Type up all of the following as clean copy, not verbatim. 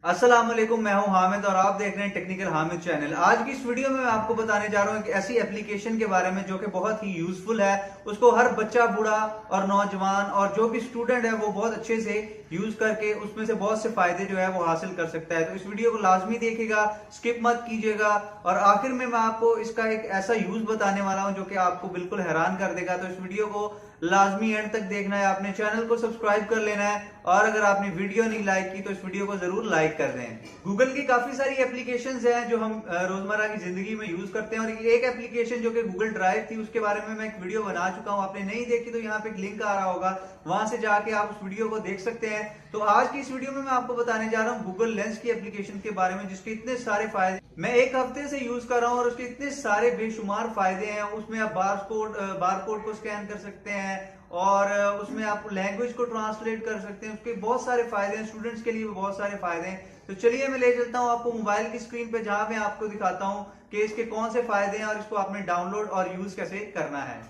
अस्सलाम वालेकुम, मैं हूं हामिद और आप देख रहे हैं टेक्निकल हामिद चैनल। आज की इस वीडियो में मैं आपको बताने जा रहा हूं एक ऐसी एप्लीकेशन के बारे में जो कि बहुत ही यूजफुल है। उसको हर बच्चा, बूढ़ा और नौजवान और जो भी स्टूडेंट है वो बहुत अच्छे से यूज करके उसमें से बहुत से फायदे जो है वो हासिल कर सकता है। तो इस वीडियो को लाजमी देखिएगा, स्किप मत कीजिएगा और आखिर में मैं आपको इसका एक ऐसा यूज बताने वाला हूं जो कि आपको बिल्कुल हैरान कर देगा। तो इस वीडियो को लाजमी एंड तक देखना है, आपने चैनल को सब्सक्राइब कर लेना है और अगर आपने वीडियो नहीं लाइक की तो इस वीडियो को जरूर लाइक कर दें। गूगल की काफी सारी एप्लीकेशंस हैं जो हम रोजमर्रा की जिंदगी में यूज करते हैं और एक एप्लीकेशन जो कि गूगल ड्राइव थी उसके बारे में मैं एक वीडियो बना चुका हूं। आपने नहीं देखी तो यहाँ पे एक लिंक आ रहा होगा, वहां से जाके आप उस वीडियो को देख सकते हैं। तो आज की इस वीडियो में मैं आपको बताने जा रहा हूँ गूगल लेंस की एप्लीकेशन के बारे में जिसके इतने सारे फायदे मैं एक हफ्ते से यूज कर रहा हूँ और उसके इतने सारे बेशुमार फायदे हैं। उसमें आप बारकोड को स्कैन कर सकते हैं और उसमें आप लैंग्वेज को ट्रांसलेट कर सकते हैं। उसके बहुत सारे फायदे हैं, स्टूडेंट्स के लिए भी बहुत सारे फायदे हैं। तो चलिए मैं ले चलता हूं आपको मोबाइल की स्क्रीन पे जहां मैं आपको दिखाता हूं कि इसके कौन से फायदे हैं और इसको आपने डाउनलोड और यूज कैसे करना है।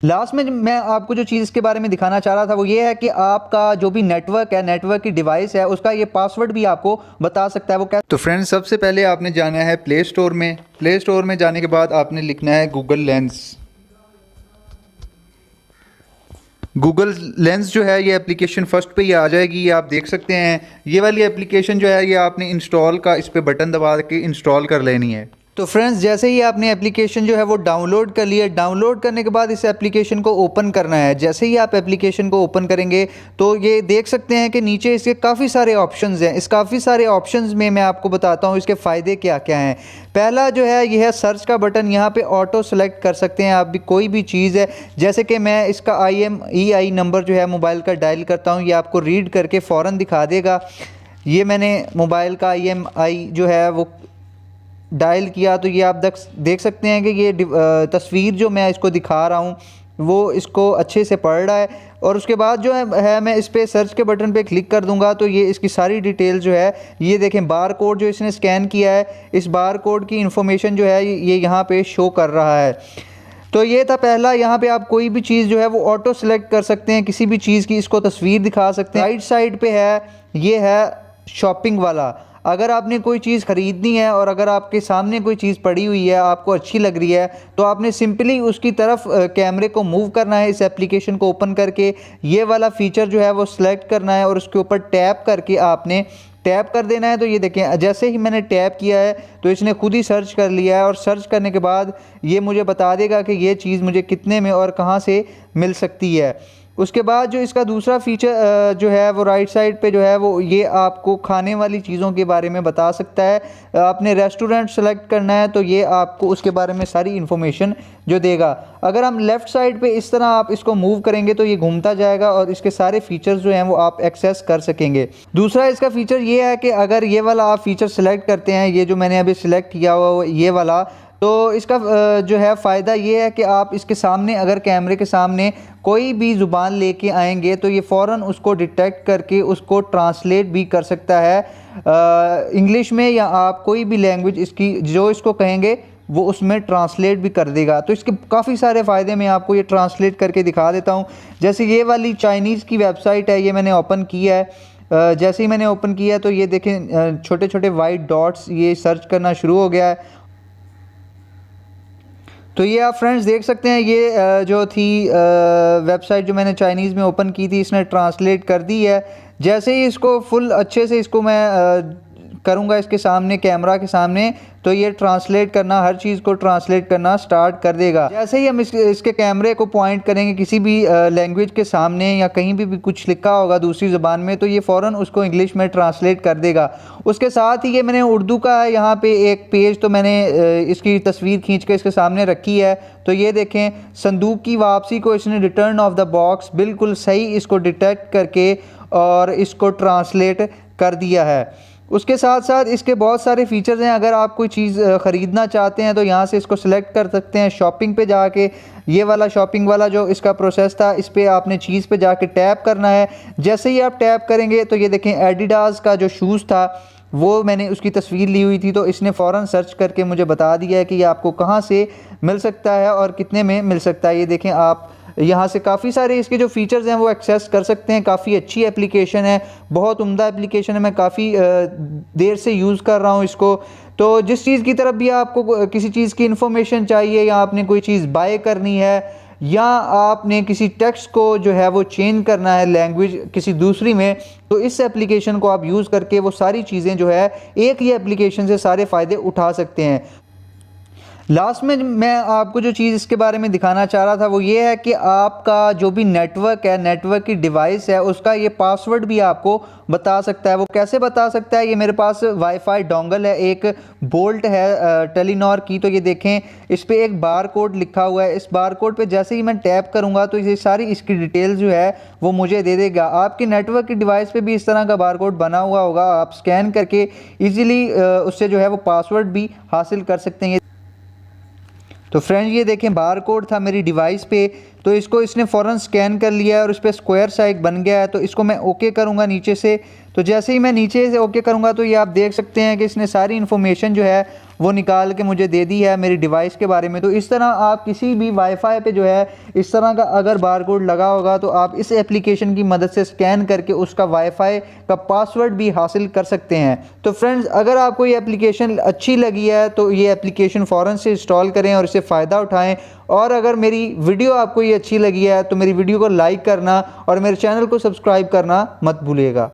लास्ट में मैं आपको जो चीज़ इसके बारे में दिखाना चाह रहा था वो ये है कि आपका जो भी नेटवर्क है, नेटवर्क की डिवाइस है, उसका ये पासवर्ड भी आपको बता सकता है। वो क्या? तो फ्रेंड्स, सबसे पहले आपने जाना है प्ले स्टोर में। प्ले स्टोर में जाने के बाद आपने लिखना है गूगल लेंस। गूगल लेंस जो है ये एप्लीकेशन फर्स्ट पे ही आ जाएगी, ये आप देख सकते हैं। ये वाली एप्लीकेशन जो है ये आपने इंस्टॉल का इस पे बटन दबा के इंस्टॉल कर लेनी है। तो फ्रेंड्स, जैसे ही आपने एप्लीकेशन जो है वो डाउनलोड कर लिया, डाउनलोड करने के बाद इस एप्लीकेशन को ओपन करना है। जैसे ही आप एप्लीकेशन को ओपन करेंगे तो ये देख सकते हैं कि नीचे इसके काफ़ी सारे ऑप्शंस हैं। इस काफ़ी सारे ऑप्शंस में मैं आपको बताता हूँ इसके फ़ायदे क्या क्या हैं। पहला जो है ये है सर्च का बटन। यहाँ पे ऑटो सेलेक्ट कर सकते हैं आप भी कोई भी चीज़ है। जैसे कि मैं इसका IMEI नंबर जो है मोबाइल का डायल करता हूँ, ये आपको रीड करके फ़ौरन दिखा देगा। ये मैंने मोबाइल का IMEI जो है वो डायल किया तो ये आप देख सकते हैं कि ये तस्वीर जो मैं इसको दिखा रहा हूँ वो इसको अच्छे से पढ़ रहा है। और उसके बाद जो है मैं इस पे सर्च के बटन पे क्लिक कर दूंगा तो ये इसकी सारी डिटेल जो है ये देखें, बार कोड जो इसने स्कैन किया है, इस बार कोड की इंफॉर्मेशन जो है ये यहाँ पे शो कर रहा है। तो ये था पहला। यहाँ पे आप कोई भी चीज़ जो है वो ऑटो सेलेक्ट कर सकते हैं, किसी भी चीज़ की इसको तस्वीर दिखा सकते हैं। राइट साइड पे है ये है शॉपिंग वाला। अगर आपने कोई चीज़ ख़रीदनी है और अगर आपके सामने कोई चीज़ पड़ी हुई है, आपको अच्छी लग रही है, तो आपने सिंपली उसकी तरफ कैमरे को मूव करना है। इस एप्लीकेशन को ओपन करके ये वाला फ़ीचर जो है वो सिलेक्ट करना है और उसके ऊपर टैप करके आपने टैप कर देना है। तो ये देखें, जैसे ही मैंने टैप किया है तो इसने खुद ही सर्च कर लिया है और सर्च करने के बाद ये मुझे बता देगा कि ये चीज़ मुझे कितने में और कहाँ से मिल सकती है। उसके बाद जो इसका दूसरा फीचर जो है वो राइट साइड पे जो है वो ये आपको खाने वाली चीज़ों के बारे में बता सकता है। आपने रेस्टोरेंट सेलेक्ट करना है तो ये आपको उसके बारे में सारी इन्फॉर्मेशन जो देगा। अगर हम लेफ़्ट साइड पे इस तरह आप इसको मूव करेंगे तो ये घूमता जाएगा और इसके सारे फीचर्स जो हैं वो आप एक्सेस कर सकेंगे। दूसरा इसका फ़ीचर ये है कि अगर ये वाला आप फ़ीचर सेलेक्ट करते हैं, ये जो मैंने अभी सिलेक्ट किया हुआ ये वाला, तो इसका जो है फ़ायदा ये है कि आप इसके सामने अगर कैमरे के सामने कोई भी ज़ुबान लेके आएंगे तो ये फ़ौरन उसको डिटेक्ट करके उसको ट्रांसलेट भी कर सकता है इंग्लिश में, या आप कोई भी लैंग्वेज इसकी जो इसको कहेंगे वो उसमें ट्रांसलेट भी कर देगा। तो इसके काफ़ी सारे फ़ायदे मैं आपको ये ट्रांसलेट करके दिखा देता हूँ। जैसे ये वाली चाइनीज़ की वेबसाइट है, ये मैंने ओपन किया है। जैसे ही मैंने ओपन किया तो ये देखें छोटे छोटे वाइट डॉट्स ये सर्च करना शुरू हो गया है। तो ये आप फ्रेंड्स देख सकते हैं, ये जो थी वेबसाइट जो मैंने चाइनीज़ में ओपन की थी इसने ट्रांसलेट कर दी है। जैसे ही इसको फुल अच्छे से इसको मैं करूँगा इसके सामने, कैमरा के सामने, तो ये ट्रांसलेट करना, हर चीज़ को ट्रांसलेट करना स्टार्ट कर देगा। जैसे ही हम इसके कैमरे को पॉइंट करेंगे किसी भी लैंग्वेज के सामने या कहीं भी कुछ लिखा होगा दूसरी ज़बान में तो ये फ़ौरन उसको इंग्लिश में ट्रांसलेट कर देगा। उसके साथ ही ये मैंने उर्दू का यहाँ पे एक पेज तो मैंने इसकी तस्वीर खींच के इसके सामने रखी है। तो ये देखें, संदूक की वापसी को इसने रिटर्न ऑफ द बॉक्स बिल्कुल सही इसको डिटेक्ट करके और इसको ट्रांसलेट कर दिया है। उसके साथ साथ इसके बहुत सारे फीचर्स हैं। अगर आप कोई चीज़ ख़रीदना चाहते हैं तो यहाँ से इसको सिलेक्ट कर सकते हैं। शॉपिंग पे जाके ये वाला शॉपिंग वाला जो इसका प्रोसेस था, इस पर आपने चीज़ पे जाके टैप करना है। जैसे ही आप टैप करेंगे तो ये देखें, एडिडास का जो शूज़ था वो मैंने उसकी तस्वीर ली हुई थी तो इसने फ़ौरन सर्च करके मुझे बता दिया है कि ये आपको कहाँ से मिल सकता है और कितने में मिल सकता है। ये देखें, आप यहाँ से काफ़ी सारे इसके जो फीचर्स हैं वो एक्सेस कर सकते हैं। काफ़ी अच्छी एप्लीकेशन है, बहुत उम्दा एप्लीकेशन है, मैं काफ़ी देर से यूज़ कर रहा हूँ इसको। तो जिस चीज़ की तरफ भी आपको किसी चीज़ की इन्फॉर्मेशन चाहिए या आपने कोई चीज़ बाय करनी है या आपने किसी टेक्स्ट को जो है वो चेंज करना है लैंग्वेज किसी दूसरी में, तो इस एप्लीकेशन को आप यूज़ करके वो सारी चीज़ें जो है एक ही एप्लीकेशन से सारे फ़ायदे उठा सकते हैं। लास्ट में मैं आपको जो चीज़ इसके बारे में दिखाना चाह रहा था वो ये है कि आपका जो भी नेटवर्क है, नेटवर्क की डिवाइस है, उसका ये पासवर्ड भी आपको बता सकता है। वो कैसे बता सकता है? ये मेरे पास वाईफाई डोंगल है, एक बोल्ट है टेलीनॉर की, तो ये देखें इस पर एक बार कोड लिखा हुआ है। इस बार कोड पे जैसे ही मैं टैप करूँगा तो ये सारी इसकी डिटेल जो है वो मुझे दे देगा। आपके नेटवर्क की डिवाइस पे भी इस तरह का बार कोड बना हुआ होगा, आप स्कैन करके ईज़िली उससे जो है वो पासवर्ड भी हासिल कर सकते हैं। तो फ्रेंड्स ये देखें बार कोड था मेरी डिवाइस पे, तो इसको इसने फ़ौरन स्कैन कर लिया और उस पर स्क्वायर सा एक बन गया है। तो इसको मैं ओके करूँगा नीचे से, तो जैसे ही मैं नीचे से ओके करूँगा तो ये आप देख सकते हैं कि इसने सारी इन्फॉर्मेशन जो है वो निकाल के मुझे दे दी है मेरी डिवाइस के बारे में। तो इस तरह आप किसी भी वाईफाई पे जो है इस तरह का अगर बार कोड लगा होगा तो आप इस एप्लीकेशन की मदद से स्कैन करके उसका वाईफाई का पासवर्ड भी हासिल कर सकते हैं। तो फ्रेंड्स अगर आपको ये एप्लीकेशन अच्छी लगी है तो ये एप्लीकेशन फ़ौरन से इंस्टॉल करें और इससे फ़ायदा उठाएं। और अगर मेरी वीडियो आपको ये अच्छी लगी है तो मेरी वीडियो को लाइक करना और मेरे चैनल को सब्सक्राइब करना मत भूलिएगा।